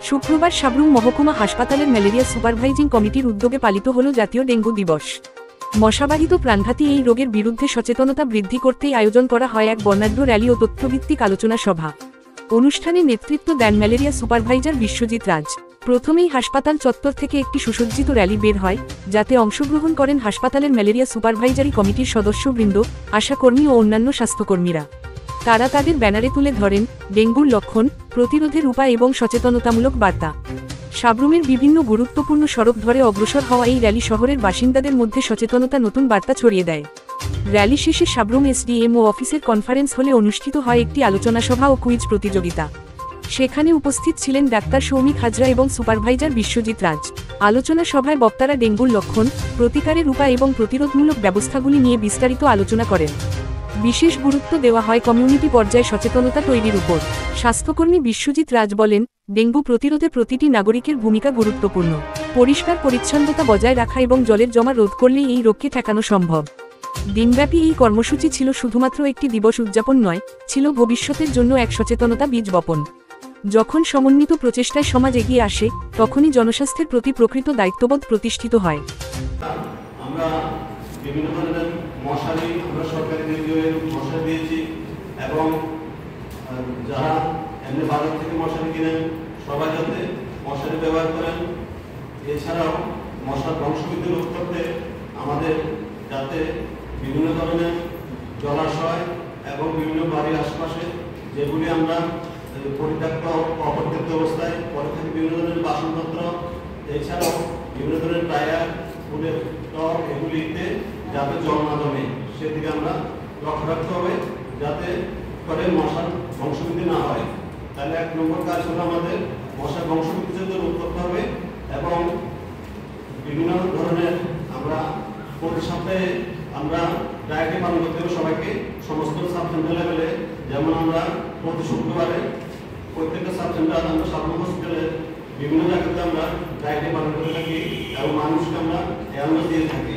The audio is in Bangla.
শুক্রবার সাবরুম মহকুমা হাসপাতালের ম্যালেরিয়া সুপারভাইজিং কমিটির উদ্যোগে পালিত হল জাতীয় ডেঙ্গু দিবস। মশাবাহিত প্রাণঘাতী এই রোগের বিরুদ্ধে সচেতনতা বৃদ্ধি করতেই আয়োজন করা হয় এক বর্ণাঢ্য র্যালি ও তথ্যভিত্তিক আলোচনা সভা। অনুষ্ঠানে নেতৃত্ব দেন ম্যালেরিয়া সুপারভাইজার বিশ্বজিৎ রাজ। প্রথমেই হাসপাতাল চত্বর থেকে একটি সুসজ্জিত র্যালি বের হয়, যাতে অংশগ্রহণ করেন হাসপাতালের ম্যালেরিয়া সুপারভাইজারি কমিটির সদস্যবৃন্দ, আশাকর্মী ও অন্যান্য স্বাস্থ্যকর্মীরা। তারা তাদের ব্যানারে তুলে ধরেন ডেঙ্গুর লক্ষণ, প্রতিরোধের উপায় এবং সচেতনতামূলক বার্তা। সাবরুমের বিভিন্ন গুরুত্বপূর্ণ সড়ক ধরে অগ্রসর হওয়া এই র্যালি শহরের বাসিন্দাদের মধ্যে সচেতনতা নতুন বার্তা ছড়িয়ে দেয়। র্যালি শেষে সাবরুম এসডিএমও অফিসের কনফারেন্স হলে অনুষ্ঠিত হয় একটি আলোচনা সভা ও কুইজ প্রতিযোগিতা। সেখানে উপস্থিত ছিলেন ডাক্তার সৌমিক হাজরা এবং সুপারভাইজার বিশ্বজিৎ রাজ। আলোচনা সভায় বক্তারা ডেঙ্গুর লক্ষণ, প্রতিকারের উপায় এবং প্রতিরোধমূলক ব্যবস্থাগুলি নিয়ে বিস্তারিত আলোচনা করেন। বিশেষ গুরুত্ব দেওয়া হয় কমিউনিটি পর্যায়ে সচেতনতা তৈরির উপর। স্বাস্থ্যকর্মী বিশ্বজিৎ রাজ বলেন, ডেঙ্গু প্রতিরোধে প্রতিটি নাগরিকের ভূমিকা গুরুত্বপূর্ণ। পরিষ্কার পরিচ্ছন্নতা বজায় রাখা এবং জলের জমা রোধ করলেই এই রোগকে ঠেকানো সম্ভব। দিনব্যাপী এই কর্মসূচি ছিল শুধুমাত্র একটি দিবস উদযাপন নয়, ছিল ভবিষ্যতের জন্য এক সচেতনতা বীজ বপন। যখন সমন্বিত প্রচেষ্টায় সমাজ এগিয়ে আসে, তখনই জনস্বাস্থ্যের প্রতি প্রকৃত দায়িত্ববোধ প্রতিষ্ঠিত হয়। আমরা বিভিন্ন ধরনের মশারি আমরা সরকারি নির্দেশে মশারি দিয়েছি এবং যারা এমনি বাজার থেকে মশারি কিনেন সবাই যাতে মশারি ব্যবহার করেন। এছাড়াও মশার বংশবৃদ্ধি রোধ করতে আমাদের যাতে বিভিন্ন ধরনের জলাশয় এবং বিভিন্ন বাড়ির আশপাশে যেগুলি আমরা পরিত্যক্ত অপরিত্যক্ত অবস্থায় পরে থেকে বিভিন্ন ধরনের বাসনপত্র, এছাড়াও বিভিন্ন ধরনের টায়ার, ফুলের টব, এগুলিতে যাতে জল না জমে সেদিকে আমরা লক্ষ্য রাখতে হবে, যাতে করে মশার বংশবৃদ্ধি না হয়। তাহলে 1 নম্বর কাজ হলো আমাদের মশার বংশবৃদ্ধি যাতে রোধ করতে হবে এবং বিভিন্ন ধরনের আমরা প্রতি সপ্তাহে আমরা ডায়েটে পালন করতে হবে সবাইকে, সমস্ত সাব সেন্টার লেভেলে। যেমন আমরা প্রতি শুক্রবারে প্রত্যেকটা সাব সেন্টার আমরা সাবরুম হসপিটালের বিভিন্ন জায়গাতে আমরা ডায়েটে পালন করে থাকি এবং মানুষকে আমরা অ্যাওয়ারনেস দিয়ে থাকি।